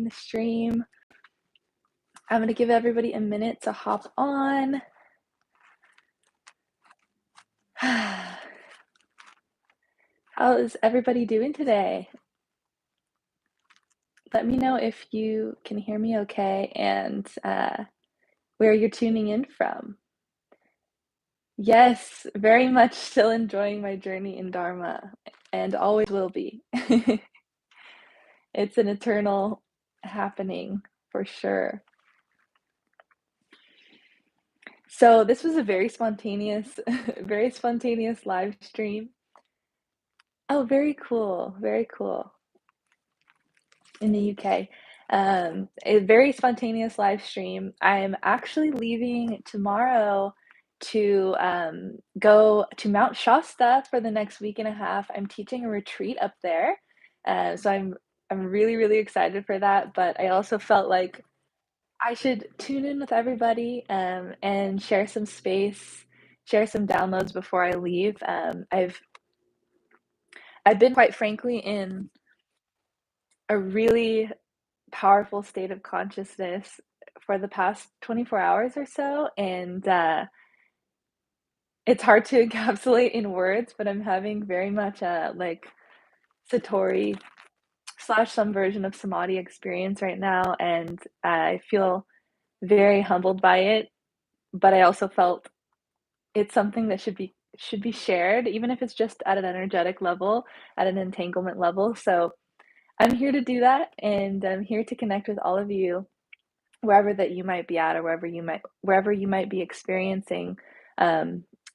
the stream. I'm going to give everybody a minute to hop on. How is everybody doing today? Let me know if you can hear me okay and where you're tuning in from. Yes, very much still enjoying my journey in Dharma and always will be. It's an eternal happening for sure. So this was a very spontaneous live stream. Oh, very cool, very cool. In the UK. A very spontaneous live stream. I'm actually leaving tomorrow to go to Mount Shasta for the next week and a half. I'm teaching a retreat up there. So I'm really, really excited for that. But I also felt like I should tune in with everybody and share some space, share some downloads before I leave. I've been, quite frankly, in a really powerful state of consciousness for the past 24 hours or so, and it's hard to encapsulate in words, but I'm having very much a like Satori slash some version of samadhi experience right now, and I feel very humbled by it, but I also felt it's something that should be shared, even if it's just at an energetic level, at an entanglement level. So I'm here to do that, and I'm here to connect with all of you wherever that you might be at, or wherever you might be experiencing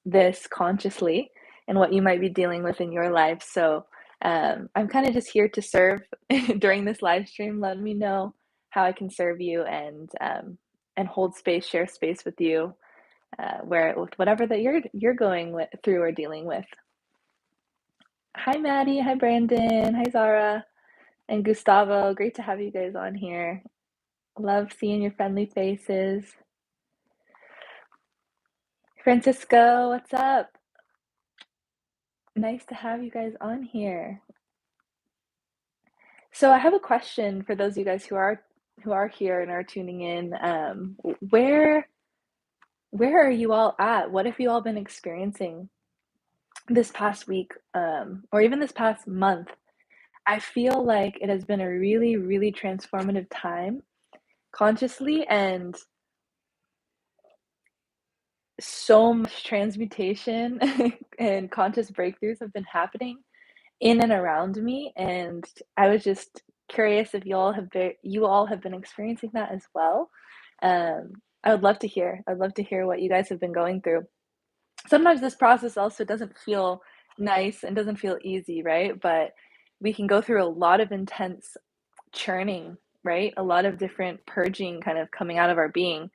this consciously, and what you might be dealing with in your life. So I'm kind of just here to serve during this live stream. Let me know how I can serve you and hold space, share space with you, with whatever that you're going through or dealing with. Hi Maddie, hi Brandon, hi Zara, and Gustavo. Great to have you guys on here. Love seeing your friendly faces. Francisco, what's up? Nice to have you guys on here. So I have a question for those of you guys who are here and are tuning in. Where are you all at? What have you all been experiencing this past week, or even this past month? I feel like it has been a really, really transformative time consciously, and so much transmutation and conscious breakthroughs have been happening in and around me, and I was just curious if you all have been experiencing that as well. I would love to hear. I'd love to hear what you guys have been going through. Sometimes this process also doesn't feel nice and doesn't feel easy, right? But we can go through a lot of intense churning, right? A lot of different purging kind of coming out of our being.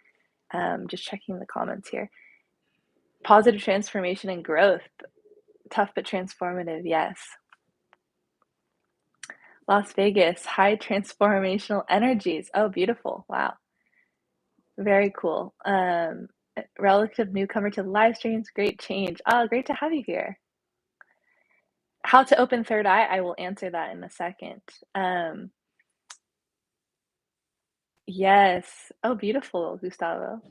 Just checking the comments here. Positive transformation and growth. Tough but transformative, yes. Las Vegas, high transformational energies. Oh, beautiful. Wow. Very cool. Relative newcomer to the live streams, great change. Oh, great to have you here. How to open third eye, I will answer that in a second. Yes. Oh, beautiful, Gustavo.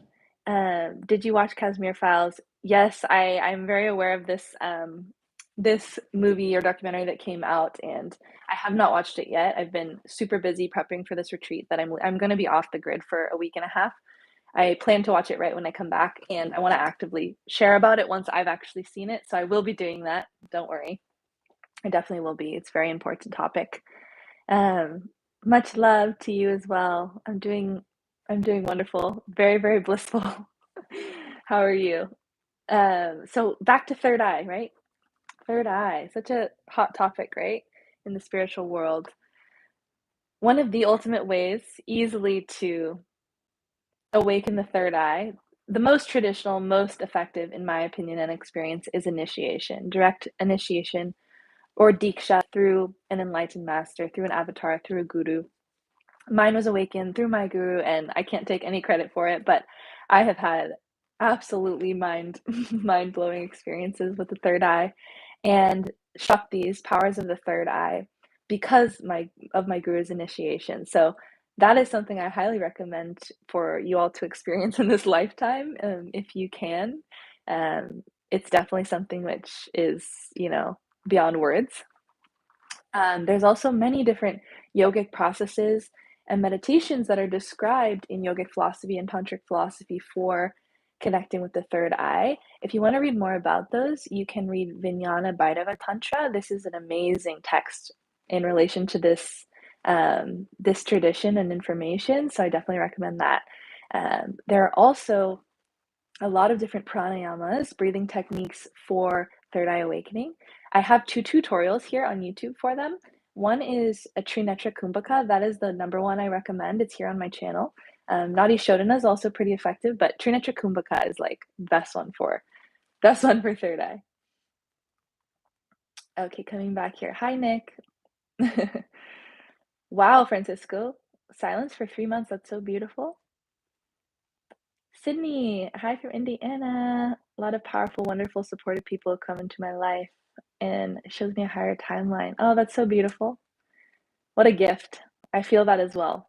Did you watch Casimir Files? Yes, I'm very aware of this movie or documentary that came out, and I have not watched it yet. I've been super busy prepping for this retreat that I'm going to be off the grid for a week and a half. I plan to watch it right when I come back, and I want to actively share about it once I've actually seen it. So I will be doing that. Don't worry. I definitely will be. It's a very important topic. Much love to you as well. I'm doing wonderful. Very, very blissful. How are you? So back to third eye, right? Third eye, such a hot topic, right? In the spiritual world. One of the ultimate ways easily to awaken the third eye, the most traditional, most effective, in my opinion and experience, is initiation, direct initiation, or diksha through an enlightened master, through an avatar, through a guru. Mine was awakened through my guru, and I can't take any credit for it, but I have had absolutely mind-blowing experiences with the third eye and Shakti's powers of the third eye because of my guru's initiation. So that is something I highly recommend for you all to experience in this lifetime, if you can. Um, it's definitely something which is, you know, beyond words. There's also many different yogic processes and meditations that are described in yogic philosophy and tantric philosophy for connecting with the third eye. If you want to read more about those, you can read Vijnana Bhairava Tantra. This is an amazing text in relation to this tradition and information, so I definitely recommend that. There are also a lot of different pranayamas, breathing techniques for third eye awakening. I have two tutorials here on YouTube for them. One is a Trinetra Kumbhaka. That is the number one I recommend. It's here on my channel. Nadi Shodhana is also pretty effective, but Trinetra Kumbhaka is like best one for third eye. Okay, coming back here. Hi, Nick. Wow, Francisco. Silence for 3 months. That's so beautiful. Sydney, hi from Indiana. A lot of powerful, wonderful, supportive people have come into my life, and it shows me a higher timeline. Oh, that's so beautiful. What a gift. I feel that as well.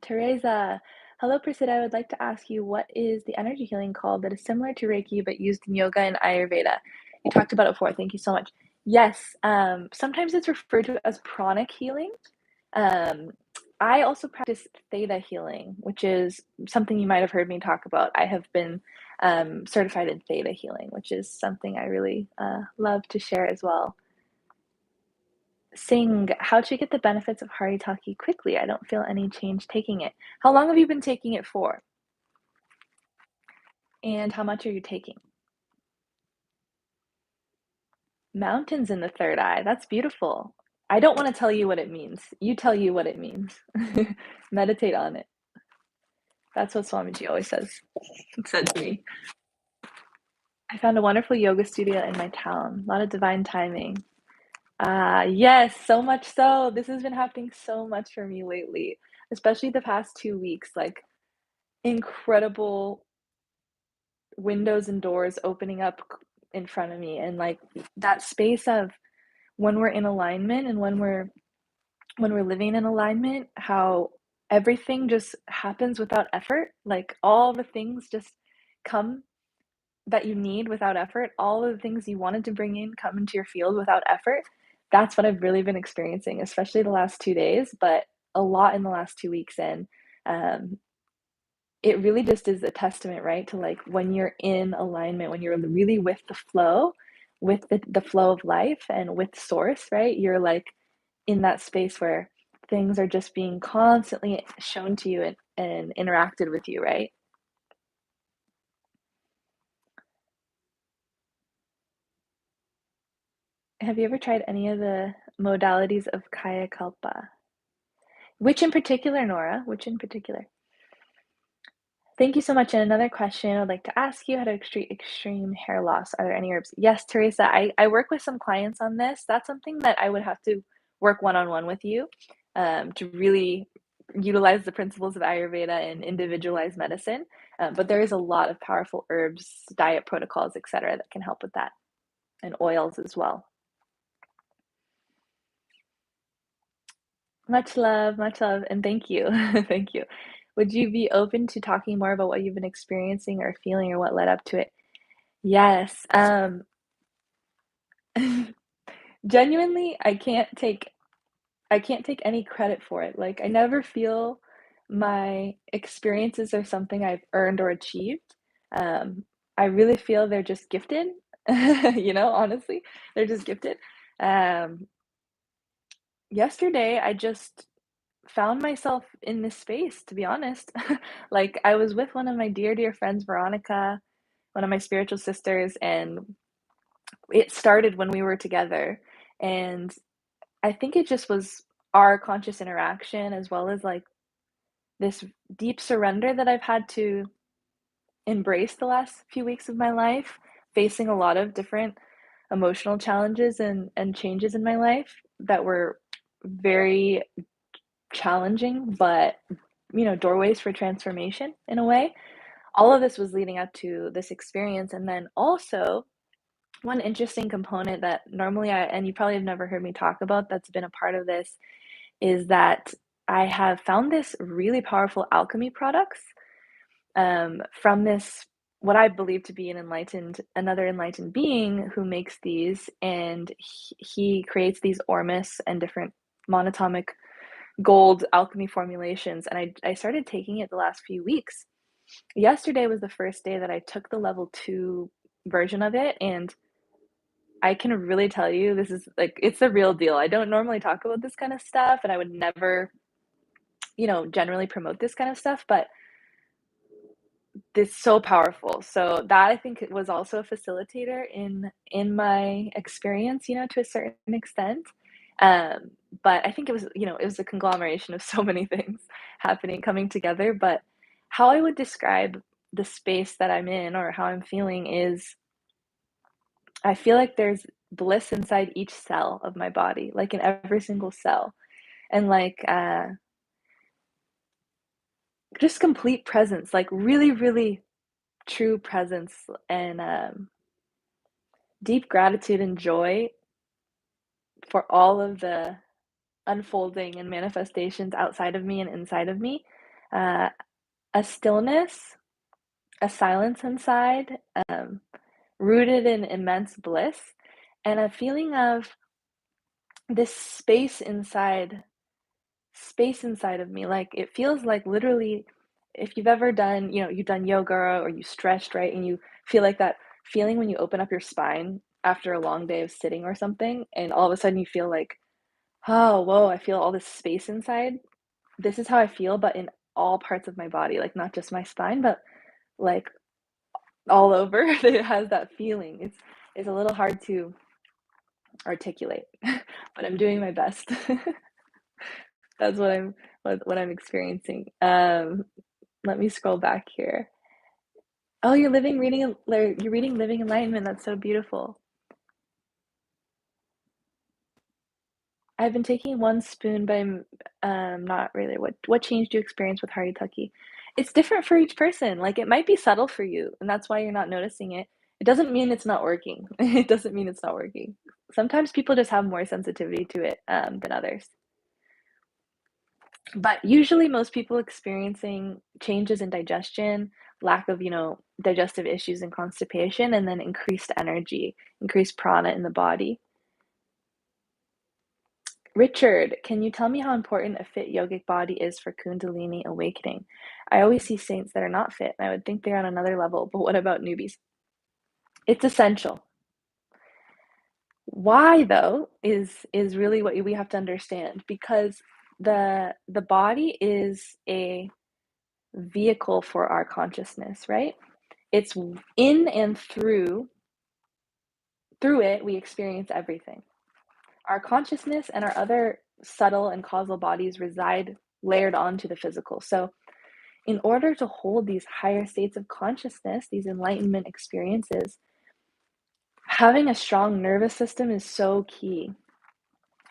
Teresa, hello, Prasiddha. I would like to ask you, what is the energy healing called that is similar to Reiki but used in yoga and Ayurveda? You talked about it before. Thank you so much. Yes, sometimes it's referred to as pranic healing. Um, I also practice theta healing, which is something you might have heard me talk about. I have been certified in theta healing, which is something I really love to share as well. Sing, how to get the benefits of Haritaki quickly? I don't feel any change taking it. How long have you been taking it for? And how much are you taking? Mountains in the third eye. That's beautiful. I don't want to tell you what it means. You tell you what it means. Meditate on it. That's what Swamiji always said to me. I found a wonderful yoga studio in my town. A lot of divine timing. Yes, so much so. This has been happening so much for me lately, especially the past 2 weeks. Like incredible windows and doors opening up in front of me, and like that space of when we're in alignment and when we're living in alignment, how everything just happens without effort. Like all the things just come that you need without effort, all of the things you wanted to bring in come into your field without effort. That's what I've really been experiencing, especially the last 2 days, but a lot in the last 2 weeks. And um, it really just is a testament, right? To like when you're in alignment, when you're really with the flow, with the flow of life and with source, right? You're like in that space where things are just being constantly shown to you and interacted with you, right? Have you ever tried any of the modalities of Kaya Kalpa? Which in particular, Nora? Which in particular? Thank you so much. And another question I'd like to ask you, how to extreme hair loss. Are there any herbs? Yes, Teresa, I work with some clients on this. That's something that I would have to work one-on-one with you to really utilize the principles of Ayurveda and individualized medicine. But there is a lot of powerful herbs, diet protocols, etc., that can help with that, and oils as well. Much love, and thank you. Thank you. Would you be open to talking more about what you've been experiencing or feeling or what led up to it? Yes. Genuinely, I can't take any credit for it. Like I never feel my experiences are something I've earned or achieved. Um, I really feel they're just gifted. Honestly, they're just gifted. Um, Yesterday, I just found myself in this space, to be honest. Like I was with one of my dear, dear friends, Veronica, one of my spiritual sisters, and it started when we were together. And I think it just was our conscious interaction as well as like this deep surrender that I've had to embrace the last few weeks of my life, facing a lot of different emotional challenges and changes in my life that were very challenging, but doorways for transformation in a way. All of this was leading up to this experience. And then also, one interesting component that normally and you probably have never heard me talk about, that's been a part of this, is that I have found this really powerful alchemy products from this what I believe to be another enlightened being who makes these, and he creates these ormus and different monatomic gold alchemy formulations, and I started taking it the last few weeks. Yesterday was the first day that I took the level 2 version of it, and I can really tell you this is like it's the real deal. I don't normally talk about this kind of stuff, and I would never, generally promote this kind of stuff, but it's so powerful. So that I think it was also a facilitator in my experience, to a certain extent. Um, but I think it was a conglomeration of so many things happening, coming together. But how I would describe the space that I'm in or how I'm feeling is I feel like there's bliss inside each cell of my body, like in every single cell. And like just complete presence, like really, really true presence and deep gratitude and joy for all of the unfolding and manifestations outside of me and inside of me. Uh, a stillness, a silence inside, um, rooted in immense bliss, and a feeling of this space inside of me. Like it feels like literally, if you've ever done, you've done yoga or you stretched, right? And you feel like that feeling when you open up your spine after a long day of sitting or something, and all of a sudden you feel like, oh, whoa, I feel all this space inside. This is how I feel, but in all parts of my body, like not just my spine, but like all over. It has that feeling. It's a little hard to articulate, but I'm doing my best. That's what I'm experiencing. Let me scroll back here. Oh, you're reading Living Enlightenment. That's so beautiful. I've been taking one spoon, but I'm not really. What change do you experience with Haritaki? It's different for each person. Like it might be subtle for you, and that's why you're not noticing it. It doesn't mean it's not working. It doesn't mean it's not working. Sometimes people just have more sensitivity to it than others. But usually, most people experiencing changes in digestion, lack of, digestive issues and constipation, and then increased energy, increased prana in the body. Richard, can you tell me how important a fit yogic body is for Kundalini awakening? I always see saints that are not fit, and I would think they're on another level, but what about newbies? It's essential. Why, though, is really what we have to understand, because the body is a vehicle for our consciousness, right? It's in and through it we experience everything. Our consciousness and our other subtle and causal bodies reside layered onto the physical. So in order to hold these higher states of consciousness, these enlightenment experiences, having a strong nervous system is so key.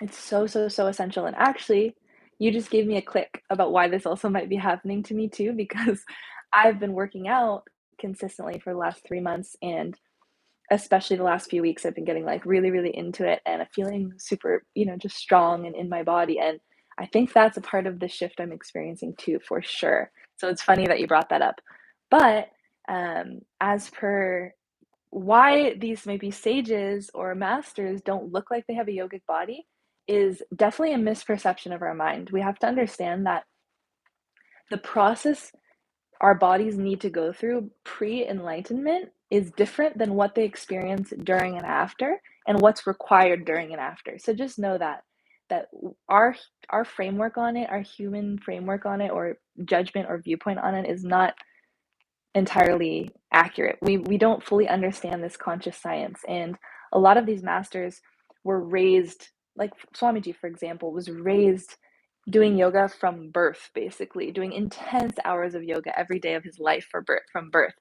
It's so, so, so essential. And actually, you just gave me a click about why this also might be happening to me too, because I've been working out consistently for the last 3 months, and especially the last few weeks, I've been getting like really, really into it and feeling super, just strong and in my body. And I think that's a part of the shift I'm experiencing too, for sure. So it's funny that you brought that up. But as per why these maybe sages or masters don't look like they have a yogic body is definitely a misperception of our mind. We have to understand that the process our bodies need to go through pre-enlightenment is different than what they experience during and after, and what's required during and after. So just know that our our framework on it, our human framework on it, or judgment or viewpoint on it, is not entirely accurate. We don't fully understand this conscious science, and a lot of these masters were raised, like Swamiji, for example, was raised doing yoga from birth, basically doing intense hours of yoga every day of his life from birth.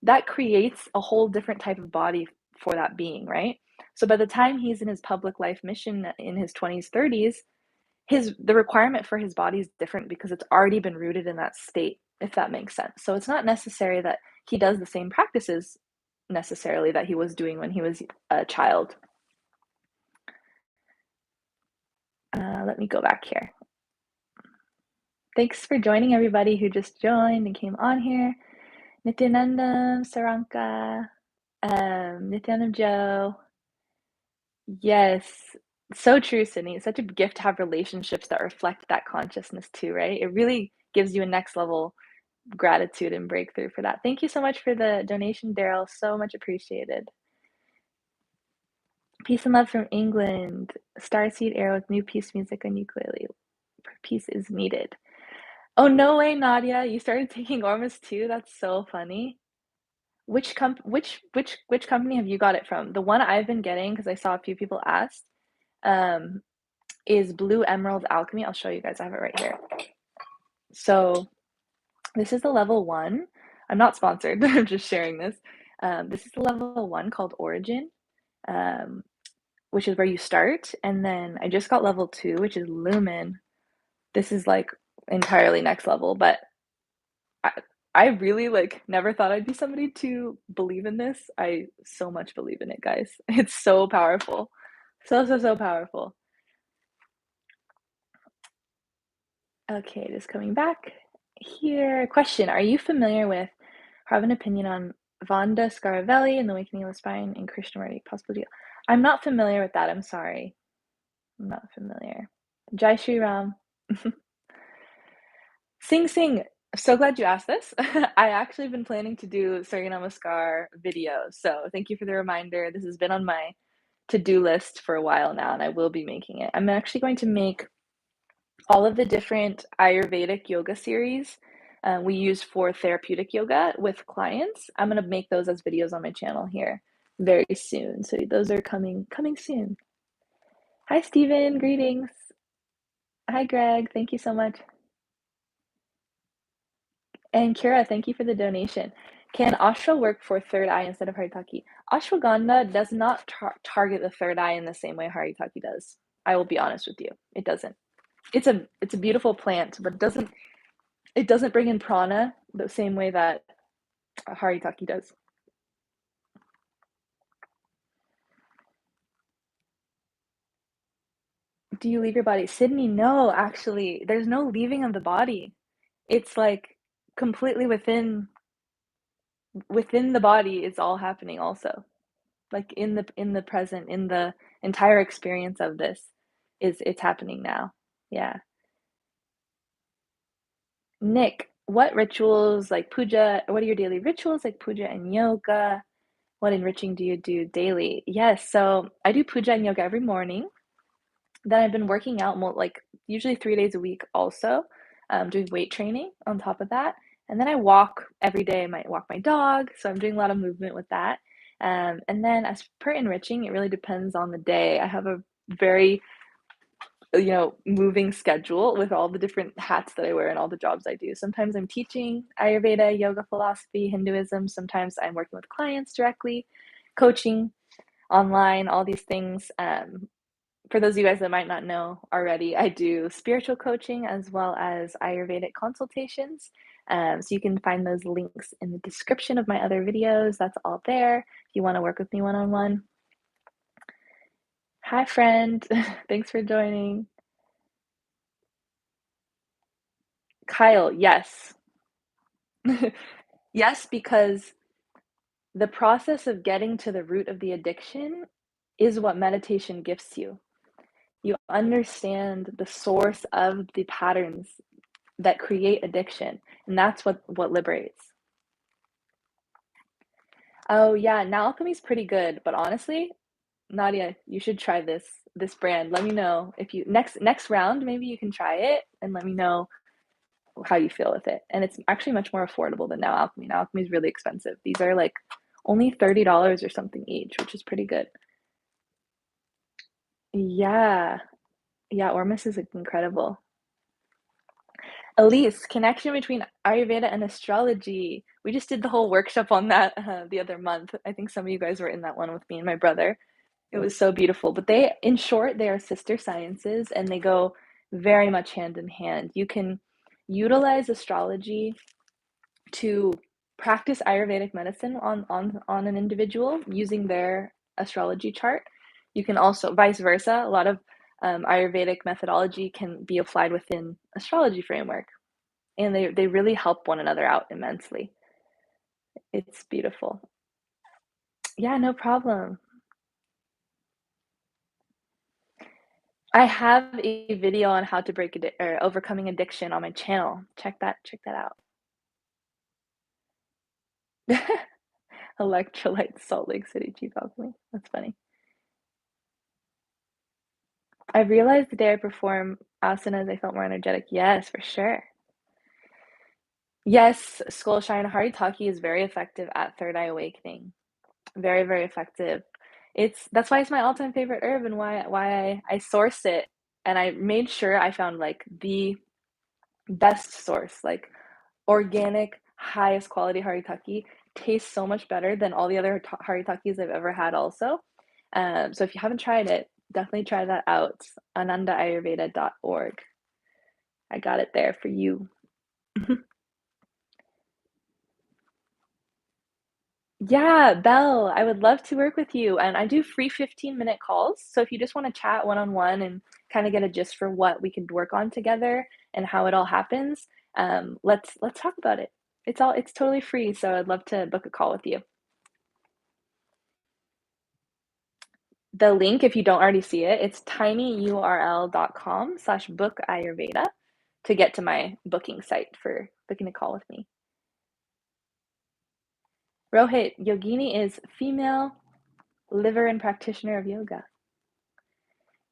That creates a whole different type of body for that being, right? So by the time he's in his public life mission in his 20s, 30s, the requirement for his body is different because it's already been rooted in that state, if that makes sense. So it's not necessary that he does the same practices necessarily that he was doing when he was a child. Let me go back here. Thanks for joining everybody who just joined and came on here. Nithyanandam, Saranka, Nithyanandam Joe. Yes, so true, Sydney. It's such a gift to have relationships that reflect that consciousness too, right? It really gives you a next level gratitude and breakthrough for that. Thank you so much for the donation, Daryl. So much appreciated. Peace and love from England. Starseed Arrow with new peace music on ukulele. Peace is needed. Oh, no way, Nadia. You started taking Ormus too? That's so funny. Which company have you got it from? The one I've been getting, because I saw a few people asked, um, is Blue Emerald Alchemy. I'll show you guys. I have it right here. So this is the level 1. I'm not sponsored. I'm just sharing this. This is the level 1 called Origin, which is where you start. And then I just got level 2, which is Lumen. This is like entirely next level, but I really never thought I'd be somebody to believe in this. I so much believe in it, guys. It's so powerful. So powerful. Okay, just coming back here. Question: are you familiar with, or have an opinion on Vanda Scaravelli and the Awakening of the Spine and Krishnamurti? Possibly. I'm not familiar with that. I'm sorry. I'm not familiar. Jai Shri Ram. Sing Sing. So glad you asked this. I actually have been planning to do Surya Namaskar videos, so thank you for the reminder. This has been on my to-do list for a while now, and I will be making it. I'm actually going to make all of the different Ayurvedic yoga series we use for therapeutic yoga with clients. I'm going to make those as videos on my channel here very soon. So those are coming soon. Hi, Stephen. Greetings. Hi, Greg. Thank you so much. And Kira, thank you for the donation. Can Ashwa work for third eye instead of Haritaki? Ashwagandha does not target the third eye in the same way Haritaki does. I will be honest with you. It doesn't. It's a beautiful plant, but it doesn't bring in prana the same way that Haritaki does. Do you leave your body? Sydney, no, actually. There's no leaving of the body. It's like completely within the body, it's all happening also. Like in the present, in the entire experience of this it's happening now. Yeah. Nick, what rituals like puja, what are your daily rituals like puja and yoga? What enriching do you do daily? Yes, so I do puja and yoga every morning. Then I've been working out more, like usually 3 days a week also, doing weight training on top of that. And then I walk every day. I might walk my dog, so I'm doing a lot of movement with that. And then as per enriching, it really depends on the day. I have a very, moving schedule with all the different hats that I wear and all the jobs I do. Sometimes I'm teaching Ayurveda, yoga philosophy, Hinduism. Sometimes I'm working with clients directly, coaching online, all these things. For those of you guys that might not know already, I do spiritual coaching as well as Ayurvedic consultations. So you can find those links in the description of my other videos. That's all there if you want to work with me one-on-one. Hi, friend. Thanks for joining. Kyle, yes. Yes, because the process of getting to the root of the addiction is what meditation gifts you. You understand the source of the patterns that create addiction, and that's what liberates. Oh yeah, now alchemy's pretty good, but honestly, Nadia, you should try this brand. Let me know if you next round maybe you can try it and let me know how you feel with it. And it's actually much more affordable than now alchemy. Now alchemy is really expensive. These are like only $30 or something each, which is pretty good. Yeah. Yeah, Ormus is incredible. Elise, connection between Ayurveda and astrology. We just did the whole workshop on that the other month. I think some of you guys were in that one with me and my brother. It was so beautiful. But in short, they are sister sciences and they go very much hand in hand. You can utilize astrology to practice Ayurvedic medicine on an individual using their astrology chart. You can also, vice versa, a lot of Ayurvedic methodology can be applied within astrology framework. and they really help one another out immensely. It's beautiful. Yeah, no problem. I have a video on how to break or overcoming addiction on my channel. Check that out. Electrolyte Salt Lake City Chief Alchemy. That's funny. I realized the day I perform asanas, I felt more energetic. Yes, for sure. Yes, Skull Shine Haritaki is very effective at third eye awakening. Very, very effective. That's why it's my all-time favorite herb and why I source it. And I made sure I found like the best source, like organic, highest quality haritaki. Tastes so much better than all the other haritakis I've ever had also. So if you haven't tried it, definitely try that out. anandaayurveda.org. I got it there for you. Yeah, Belle, I would love to work with you. And I do free 15-minute calls. So if you just want to chat one on one and kind of get a gist for what we could work on together and how it all happens, let's talk about it. It's totally free. So I'd love to book a call with you. The link, if you don't already see it, it's tinyurl.com/book Ayurveda to get to my booking site for booking a call with me. Rohit, Yogini is female liver and practitioner of yoga.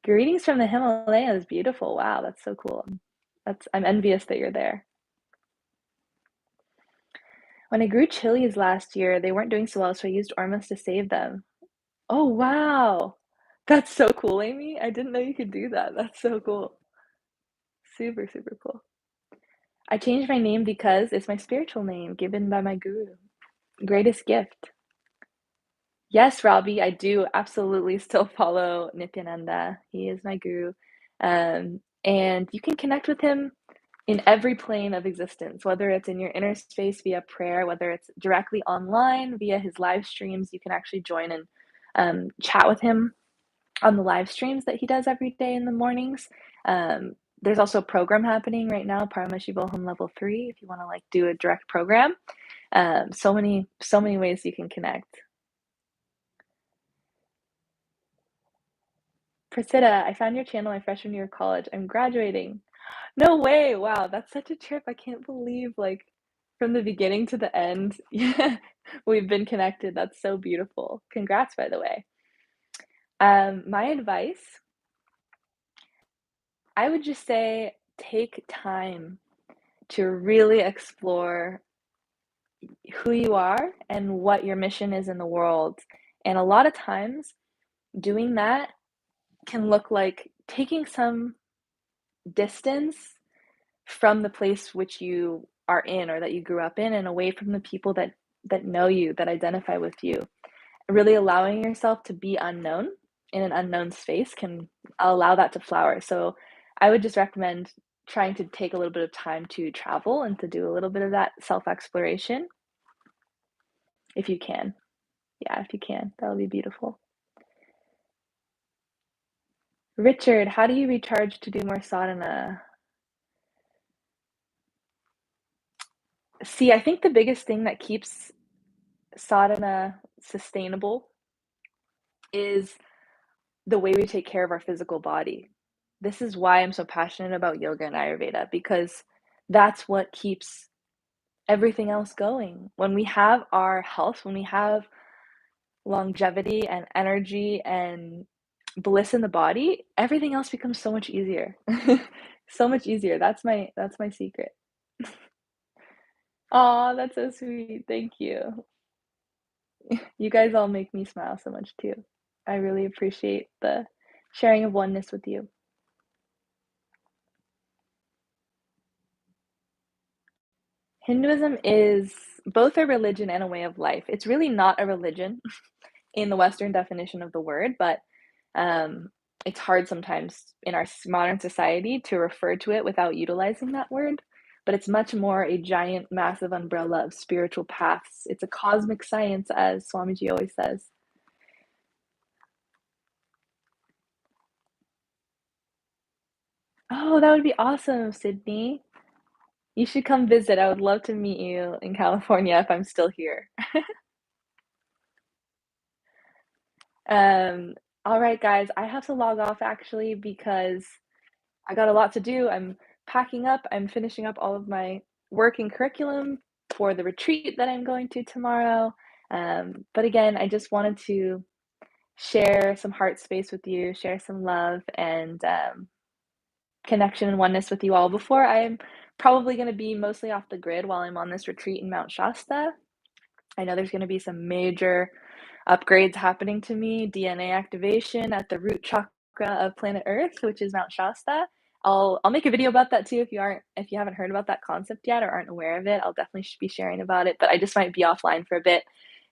Greetings from the Himalayas. Beautiful. Wow, that's so cool. I'm envious that you're there. When I grew chilies last year, they weren't doing so well, so I used Ormus to save them. Oh, wow. That's so cool, Amy. I didn't know you could do that. That's so cool. Super, super cool. I changed my name because it's my spiritual name given by my guru. Greatest gift. Yes, Robbie, I do absolutely still follow Nithyananda. He is my guru. And you can connect with him in every plane of existence, whether it's in your inner space via prayer, whether it's directly online via his live streams. You can actually join and chat with him on the live streams that he does every day in the mornings. There's also a program happening right now, Paramashivoham Level 3, if you want to like do a direct program. So many ways you can connect. Prasiddha, I found your channel my freshman year of college. I'm graduating. No way. Wow, that's such a trip. I can't believe like from the beginning to the end. Yeah, we've been connected. That's so beautiful. Congrats, by the way. My advice, I would just say take time to really explore who you are and what your mission is in the world. And a lot of times doing that can look like taking some distance from the place which you are in or that you grew up in and away from the people that know you, that identify with you. Really allowing yourself to be unknown in an unknown space can allow that to flower. So I would just recommend trying to take a little bit of time to travel and to do a little bit of that self-exploration if you can. Yeah, if you can, that would be beautiful. Richard, how do you recharge to do more sadhana? See, I think the biggest thing that keeps sadhana sustainable is the way we take care of our physical body. This is why I'm so passionate about yoga and Ayurveda, because that's what keeps everything else going. When we have our health, when we have longevity and energy and bliss in the body, everything else becomes so much easier. So much easier. That's my secret. Oh, that's so sweet. Thank you. You guys all make me smile so much too. I really appreciate the sharing of oneness with you. Hinduism is both a religion and a way of life. It's really not a religion in the Western definition of the word, but um, it's hard sometimes in our modern society to refer to it without utilizing that word. But it's much more a giant, massive umbrella of spiritual paths. It's a cosmic science, as Swamiji always says. Oh, that would be awesome, Sydney. You should come visit. I would love to meet you in California if I'm still here. Um, all right, guys, I have to log off actually because I got a lot to do. I'm packing up, I'm finishing up all of my work and curriculum for the retreat that I'm going to tomorrow. But again, I just wanted to share some heart space with you, share some love and connection and oneness with you all before I'm probably going to be mostly off the grid while I'm on this retreat in Mount Shasta. I know there's going to be some major upgrades happening to me, DNA activation at the root chakra of planet Earth, which is Mount Shasta. I'll make a video about that too if you haven't heard about that concept yet or aren't aware of it. I'll definitely be sharing about it, but I just might be offline for a bit.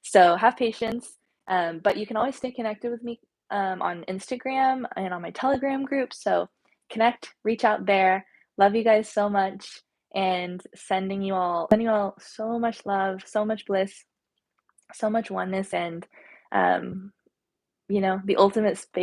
So have patience. But you can always stay connected with me on Instagram and on my Telegram group. So connect, reach out there. Love you guys so much and sending you all so much love, so much bliss, so much oneness and um, the ultimate space